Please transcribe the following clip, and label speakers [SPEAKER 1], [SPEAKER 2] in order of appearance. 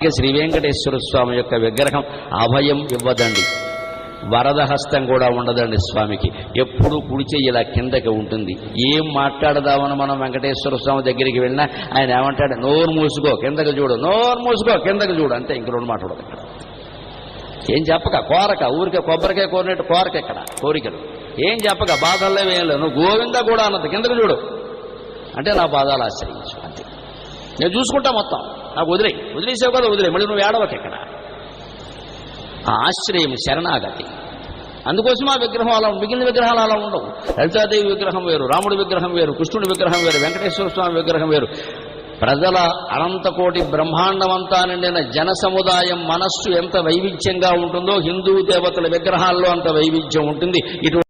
[SPEAKER 1] అందుకే శ్రీ వెంకటేశ్వర స్వామి యొక్క విగ్రహం అభయం ఇవ్వదండి, వరద హస్తం కూడా ఉండదండి స్వామికి. ఎప్పుడూ కుడి చెయ్యి ఇలా కిందకి ఉంటుంది. ఏం మాట్లాడదామని మనం వెంకటేశ్వర స్వామి దగ్గరికి వెళ్ళినా ఆయన ఏమంటాడు, నోరు మూసుకో కిందకి చూడు, నోరు మూసుకో కిందకి చూడు, అంతే. ఇంక రెండు మాట్లాడదు ఇక్కడ. ఏం చెప్పక కోరక, ఊరికే కొబ్బరికాయ కోరినట్టు కోరక ఇక్కడ కోరికలు ఏం చెప్పక, బాధల్లో ఏం లేదు. నువ్వు గోవింద కూడా అన్నది, కిందకు చూడు అంటే నా పాదాలు ఆశ్రయించు, అంతే. నేను చూసుకుంటా మొత్తం, నాకు వదిలేసావు కదా వదిలే, మళ్ళీ నువ్వు ఏడవక ఇక్కడ. ఆ ఆశ్రయం శరణాగతి. అందుకోసం ఆ విగ్రహం అలా, మిగిలిన విగ్రహాలు అలా ఉండవు. లలితాదేవి విగ్రహం వేరు, రాముడి విగ్రహం వేరు, కృష్ణుడి విగ్రహం వేరు, వెంకటేశ్వర స్వామి విగ్రహం వేరు. ప్రజల అనంతకోటి బ్రహ్మాండమంతా నిండిన జన సముదాయం మనస్సు ఎంత వైవిధ్యంగా ఉంటుందో హిందూ దేవతల విగ్రహాల్లో అంత వైవిధ్యం ఉంటుంది. ఇటు